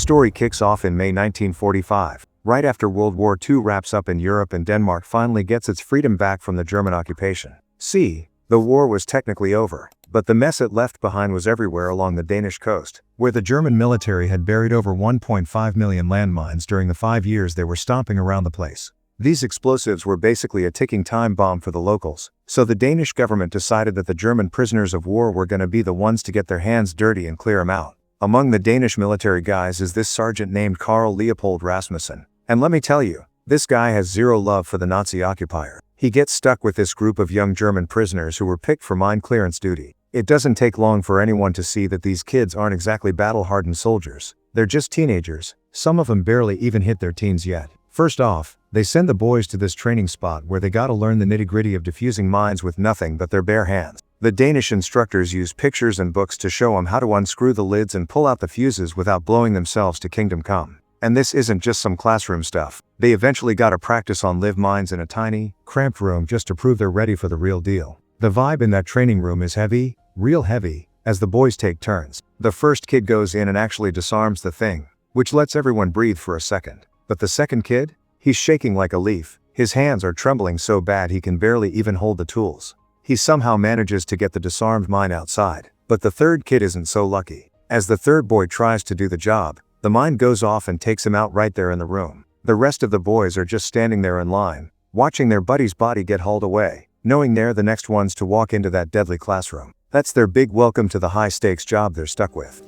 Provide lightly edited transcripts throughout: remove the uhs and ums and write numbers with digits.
story kicks off in May 1945, right after World War II wraps up in Europe and Denmark finally gets its freedom back from the German occupation. The war was technically over, but the mess it left behind was everywhere along the Danish coast, where the German military had buried over 1.5 million landmines during the 5 years they were stomping around the place. These explosives were basically a ticking time bomb for the locals, so the Danish government decided that the German prisoners of war were going to be the ones to get their hands dirty and clear them out. Among the Danish military guys is this sergeant named Carl Leopold Rasmussen, and let me tell you, this guy has zero love for the Nazi occupier. He gets stuck with this group of young German prisoners who were picked for mine clearance duty. It doesn't take long for anyone to see that these kids aren't exactly battle-hardened soldiers. They're just teenagers, some of them barely even hit their teens yet. First off, they send the boys to this training spot where they gotta learn the nitty-gritty of defusing mines with nothing but their bare hands. The Danish instructors use pictures and books to show them how to unscrew the lids and pull out the fuses without blowing themselves to kingdom come. And this isn't just some classroom stuff. They eventually gotta practice on live mines in a tiny, cramped room just to prove they're ready for the real deal. The vibe in that training room is heavy, real heavy, as the boys take turns. The first kid goes in and actually disarms the thing, which lets everyone breathe for a second. But the second kid? He's shaking like a leaf. His hands are trembling so bad he can barely even hold the tools. He somehow manages to get the disarmed mine outside. But the third kid isn't so lucky. As the third boy tries to do the job, the mine goes off and takes him out right there in the room. The rest of the boys are just standing there in line, watching their buddy's body get hauled away, knowing they're the next ones to walk into that deadly classroom. That's their big welcome to the high-stakes job they're stuck with.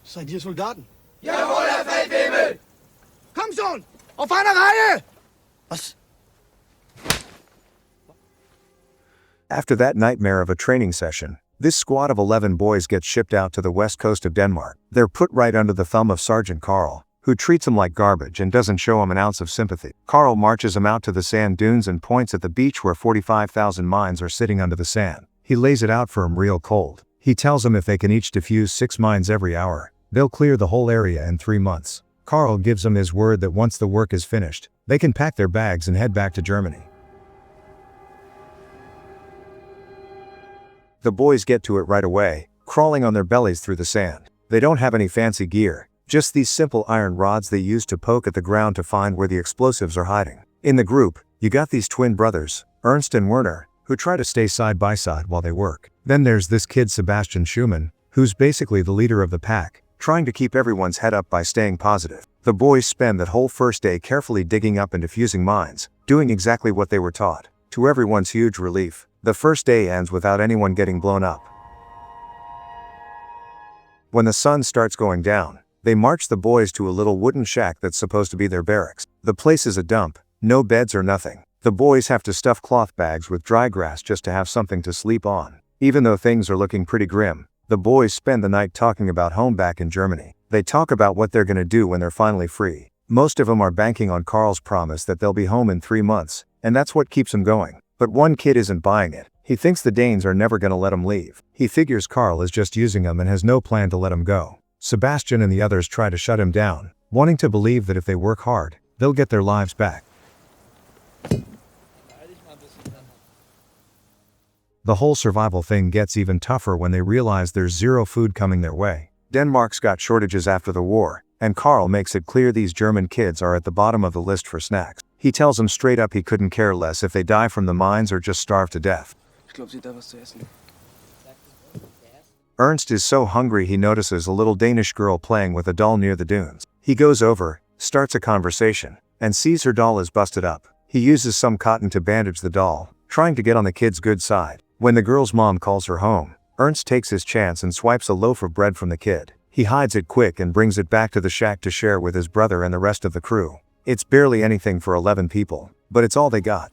Seid ihr Soldaten? Jawohl, Herr Feldwebel! Komm schon! Auf einer Reihe! Was? After that nightmare of a training session, this squad of 11 boys gets shipped out to the west coast of Denmark. They're put right under the thumb of Sergeant Carl, who treats them like garbage and doesn't show them an ounce of sympathy. Carl marches them out to the sand dunes and points at the beach where 45,000 mines are sitting under the sand. He lays it out for them real cold. He tells them if they can each defuse 6 mines every hour, they'll clear the whole area in 3 months. Carl gives them his word that once the work is finished, they can pack their bags and head back to Germany. The boys get to it right away, crawling on their bellies through the sand. They don't have any fancy gear, just these simple iron rods they use to poke at the ground to find where the explosives are hiding. In the group, you got these twin brothers, Ernst and Werner, who try to stay side by side while they work. Then there's this kid Sebastian Schumann, who's basically the leader of the pack, trying to keep everyone's head up by staying positive. The boys spend that whole first day carefully digging up and defusing mines, doing exactly what they were taught. To everyone's huge relief, the first day ends without anyone getting blown up. When the sun starts going down, they march the boys to a little wooden shack that's supposed to be their barracks. The place is a dump, no beds or nothing. The boys have to stuff cloth bags with dry grass just to have something to sleep on. Even though things are looking pretty grim, the boys spend the night talking about home back in Germany. They talk about what they're gonna do when they're finally free. Most of them are banking on Carl's promise that they'll be home in 3 months, and that's what keeps them going. But one kid isn't buying it. He thinks the Danes are never gonna let him leave. He figures Carl is just using him and has no plan to let him go. Sebastian and the others try to shut him down, wanting to believe that if they work hard, they'll get their lives back. The whole survival thing gets even tougher when they realize there's zero food coming their way. Denmark's got shortages after the war, and Carl makes it clear these German kids are at the bottom of the list for snacks. He tells them straight up he couldn't care less if they die from the mines or just starve to death. Ernst is so hungry he notices a little Danish girl playing with a doll near the dunes. He goes over, starts a conversation, and sees her doll is busted up. He uses some cotton to bandage the doll, trying to get on the kid's good side. When the girl's mom calls her home, Ernst takes his chance and swipes a loaf of bread from the kid. He hides it quick and brings it back to the shack to share with his brother and the rest of the crew. It's barely anything for 11 people, but it's all they got.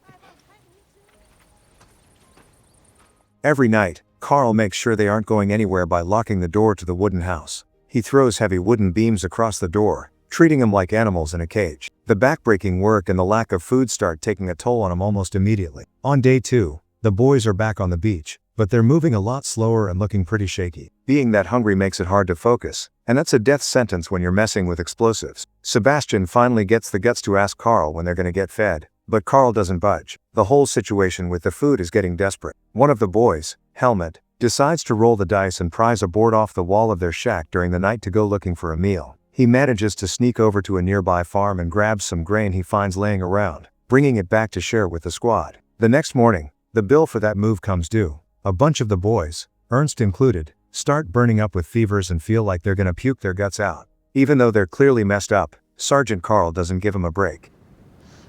Every night, Carl makes sure they aren't going anywhere by locking the door to the wooden house. He throws heavy wooden beams across the door, treating them like animals in a cage. The backbreaking work and the lack of food start taking a toll on him almost immediately. On day 2, the boys are back on the beach, but they're moving a lot slower and looking pretty shaky. Being that hungry makes it hard to focus, and that's a death sentence when you're messing with explosives. Sebastian finally gets the guts to ask Carl when they're gonna get fed, But Carl doesn't budge. The whole situation with the food is getting desperate. One of the boys, Helmut, decides to roll the dice and pries a board off the wall of their shack during the night to go looking for a meal. He manages to sneak over to a nearby farm and grabs some grain he finds laying around, bringing it back to share with the squad. The next morning, the bill for that move comes due. A bunch of the boys, Ernst included, start burning up with fevers and feel like they're gonna puke their guts out. Even though they're clearly messed up, Sergeant Carl doesn't give him a break.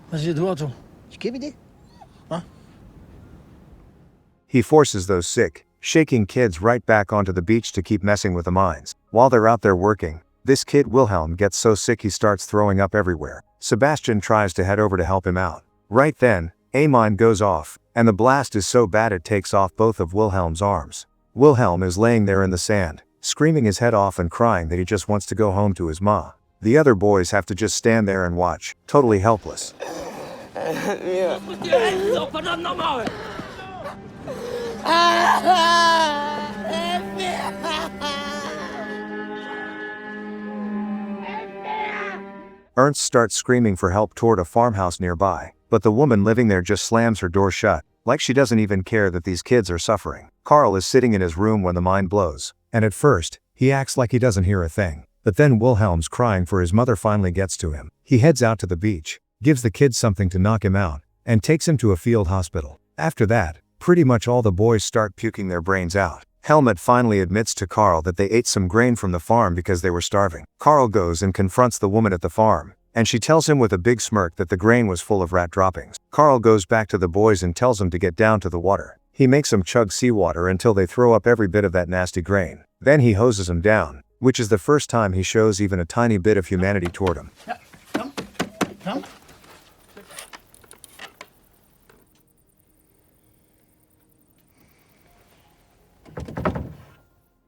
Hvad siger du, Otto? Skal vi det? Hva? He forces those sick, shaking kids right back onto the beach to keep messing with the mines. While they're out there working, this kid Wilhelm gets so sick he starts throwing up everywhere. Sebastian tries to head over to help him out. Right then, a mine goes off, and the blast is so bad it takes off both of Wilhelm's arms. Wilhelm is laying there in the sand, screaming his head off and crying that he just wants to go home to his ma. The other boys have to just stand there and watch, totally helpless. Ernst starts screaming for help toward a farmhouse nearby, but the woman living there just slams her door shut, like she doesn't even care that these kids are suffering. Carl is sitting in his room when the mine blows, and at first, he acts like he doesn't hear a thing. But then Wilhelm's crying for his mother finally gets to him. He heads out to the beach, gives the kid something to knock him out, and takes him to a field hospital. After that, pretty much all the boys start puking their brains out. Helmut finally admits to Carl that they ate some grain from the farm because they were starving. Carl goes and confronts the woman at the farm, and she tells him with a big smirk that the grain was full of rat droppings. Carl goes back to the boys and tells them to get down to the water. He makes them chug seawater until they throw up every bit of that nasty grain. Then he hoses them down, which is the first time he shows even a tiny bit of humanity toward him. Come.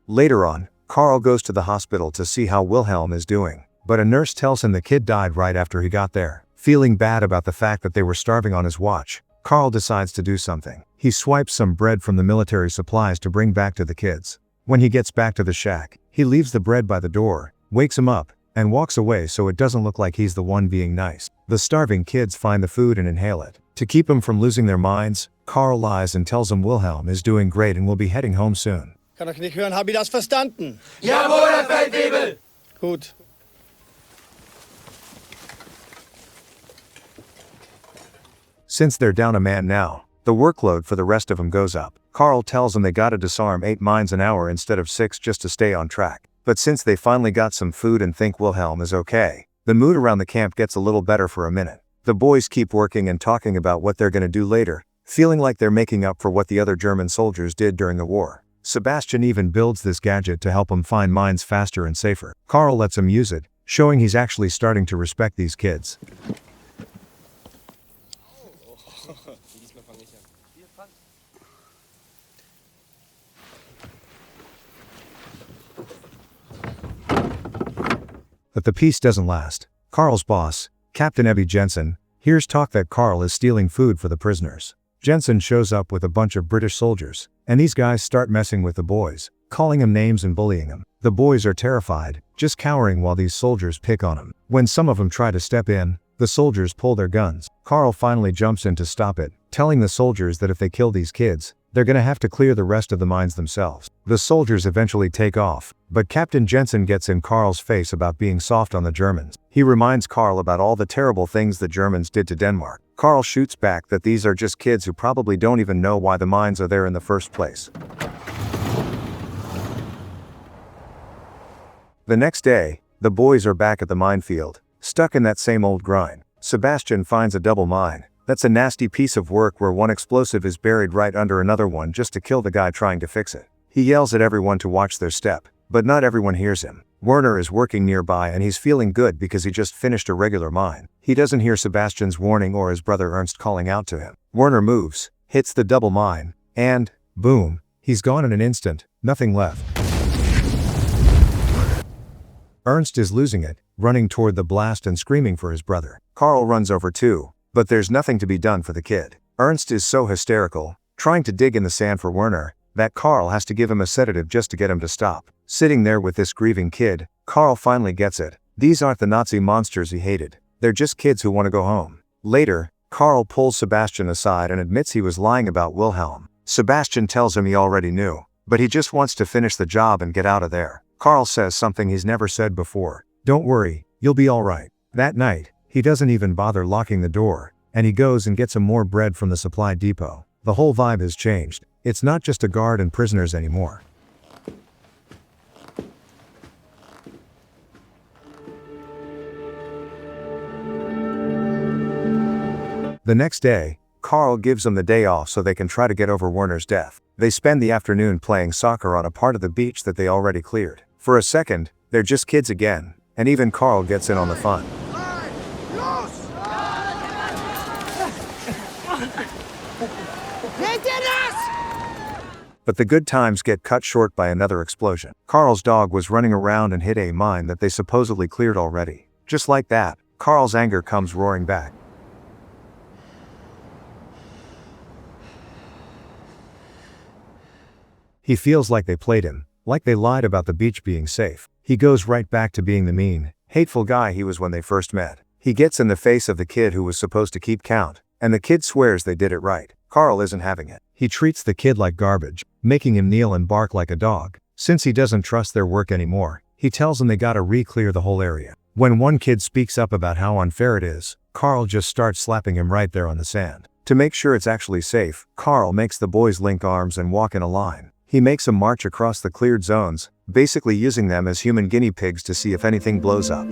Later on, Carl goes to the hospital to see how Wilhelm is doing, but a nurse tells him the kid died right after he got there. Feeling bad about the fact that they were starving on his watch, Carl decides to do something. He swipes some bread from the military supplies to bring back to the kids. When he gets back to the shack, he leaves the bread by the door, wakes him up, and walks away so it doesn't look like he's the one being nice. The starving kids find the food and inhale it. To keep them from losing their minds, Carl lies and tells them Wilhelm is doing great and will be heading home soon. Kann doch nicht hören, hab ich das verstanden? Jawohl, Herr Feldwebel! Gut. Since they're down a man now, the workload for the rest of them goes up. Carl tells them they gotta disarm 8 mines an hour instead of 6 just to stay on track. But since they finally got some food and think Wilhelm is okay, the mood around the camp gets a little better for a minute. The boys keep working and talking about what they're gonna do later, feeling like they're making up for what the other German soldiers did during the war. Sebastian even builds this gadget to help him find mines faster and safer. Carl lets him use it, showing he's actually starting to respect these kids. But the peace doesn't last. Carl's boss, Captain Evie Jensen, hears talk that Carl is stealing food for the prisoners. Jensen shows up with a bunch of British soldiers, and these guys start messing with the boys, calling him names and bullying him. The boys are terrified, just cowering while these soldiers pick on him. When some of them try to step in, the soldiers pull their guns. Carl finally jumps in to stop it, telling the soldiers that if they kill these kids, they're gonna have to clear the rest of the mines themselves. The soldiers eventually take off, but Captain Jensen gets in Carl's face about being soft on the Germans. He reminds Carl about all the terrible things the Germans did to Denmark. Carl shoots back that these are just kids who probably don't even know why the mines are there in the first place. The next day, the boys are back at the minefield, stuck in that same old grind. Sebastian finds a double mine. That's a nasty piece of work where one explosive is buried right under another one just to kill the guy trying to fix it. He yells at everyone to watch their step, but not everyone hears him. Werner is working nearby and he's feeling good because he just finished a regular mine. He doesn't hear Sebastian's warning or his brother Ernst calling out to him. Werner moves, hits the double mine, and, boom, he's gone in an instant, nothing left. Ernst is losing it, running toward the blast and screaming for his brother. Carl runs over too, but there's nothing to be done for the kid. Ernst is so hysterical, trying to dig in the sand for Werner, that Carl has to give him a sedative just to get him to stop. Sitting there with this grieving kid, Carl finally gets it. These aren't the Nazi monsters he hated. They're just kids who want to go home. Later, Karl pulls Sebastian aside and admits he was lying about Wilhelm. Sebastian tells him he already knew, but he just wants to finish the job and get out of there. Karl says something he's never said before. Don't worry, you'll be alright. That night, he doesn't even bother locking the door, and he goes and gets some more bread from the supply depot. The whole vibe has changed. It's not just a guard and prisoners anymore. The next day, Karl gives them the day off so they can try to get over Werner's death. They spend the afternoon playing soccer on a part of the beach that they already cleared. For a second, they're just kids again, and even Karl gets in on the fun. But the good times get cut short by another explosion. Karl's dog was running around and hit a mine that they supposedly cleared already. Just like that, Karl's anger comes roaring back. He feels like they played him, like they lied about the beach being safe. He goes right back to being the mean, hateful guy he was when they first met. He gets in the face of the kid who was supposed to keep count, and the kid swears they did it right. Karl isn't having it. He treats the kid like garbage, making him kneel and bark like a dog. Since he doesn't trust their work anymore, he tells them they gotta re-clear the whole area. When one kid speaks up about how unfair it is, Karl just starts slapping him right there on the sand. To make sure it's actually safe, Karl makes the boys link arms and walk in a line. He makes them march across the cleared zones, basically using them as human guinea pigs to see if anything blows up.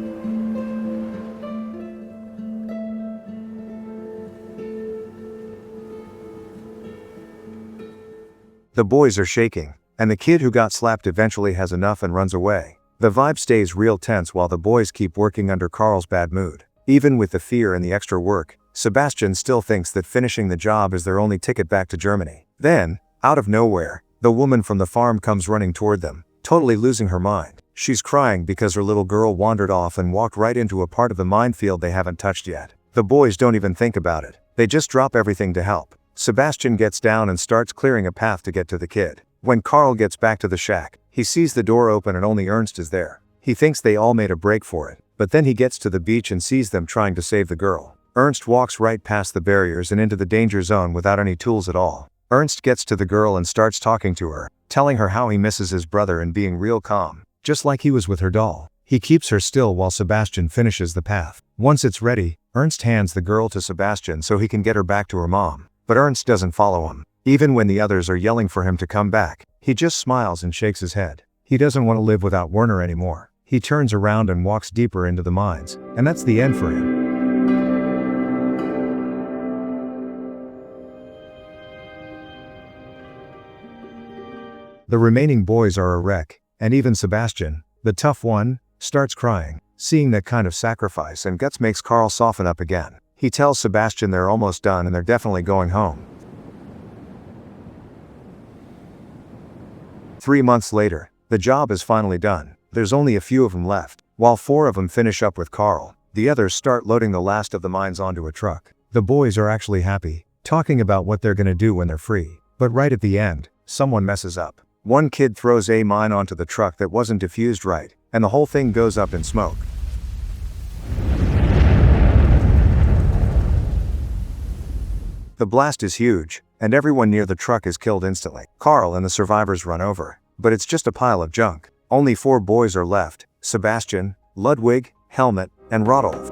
The boys are shaking, and the kid who got slapped eventually has enough and runs away. The vibe stays real tense while the boys keep working under Karl's bad mood. Even with the fear and the extra work, Sebastian still thinks that finishing the job is their only ticket back to Germany. Then, out of nowhere, the woman from the farm comes running toward them, totally losing her mind. She's crying because her little girl wandered off and walked right into a part of the minefield they haven't touched yet. The boys don't even think about it. They just drop everything to help. Sebastian gets down and starts clearing a path to get to the kid. When Karl gets back to the shack, he sees the door open and only Ernst is there. He thinks they all made a break for it, but then he gets to the beach and sees them trying to save the girl. Ernst walks right past the barriers and into the danger zone without any tools at all. Ernst gets to the girl and starts talking to her, telling her how he misses his brother and being real calm, just like he was with her doll. He keeps her still while Sebastian finishes the path. Once it's ready, Ernst hands the girl to Sebastian so he can get her back to her mom. But Ernst doesn't follow him. Even when the others are yelling for him to come back, he just smiles and shakes his head. He doesn't want to live without Werner anymore. He turns around and walks deeper into the mines, and that's the end for him. The remaining boys are a wreck, and even Sebastian, the tough one, starts crying. Seeing that kind of sacrifice and guts makes Karl soften up again. He tells Sebastian they're almost done and they're definitely going home. 3 months later, the job is finally done. There's only a few of them left. While 4 of them finish up with Karl, the others start loading the last of the mines onto a truck. The boys are actually happy, talking about what they're gonna do when they're free. But right at the end, someone messes up. One kid throws a mine onto the truck that wasn't diffused right, and the whole thing goes up in smoke. The blast is huge, and everyone near the truck is killed instantly. Karl and the survivors run over, but it's just a pile of junk. Only 4 boys are left: Sebastian, Ludwig, Helmut, and Rodolf.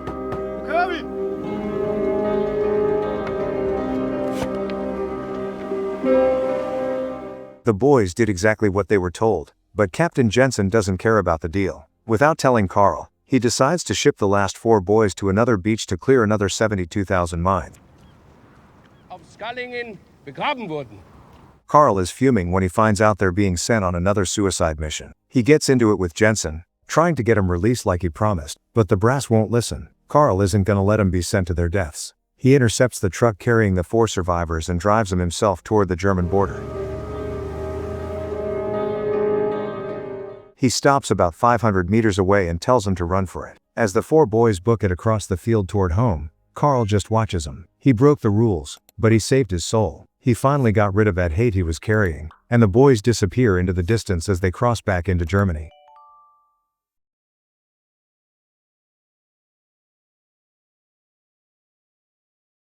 The boys did exactly what they were told, but Captain Jensen doesn't care about the deal. Without telling Karl, he decides to ship the last 4 boys to another beach to clear another 72,000 mines. Karl is fuming when he finds out they're being sent on another suicide mission. He gets into it with Jensen, trying to get him released like he promised, but the brass won't listen. Karl isn't gonna let him be sent to their deaths. He intercepts the truck carrying the 4 survivors and drives them himself toward the German border. He stops about 500 meters away and tells them to run for it. As the 4 boys book it across the field toward home, Karl just watches them. He broke the rules, but he saved his soul. He finally got rid of that hate he was carrying, and the boys disappear into the distance as they cross back into Germany.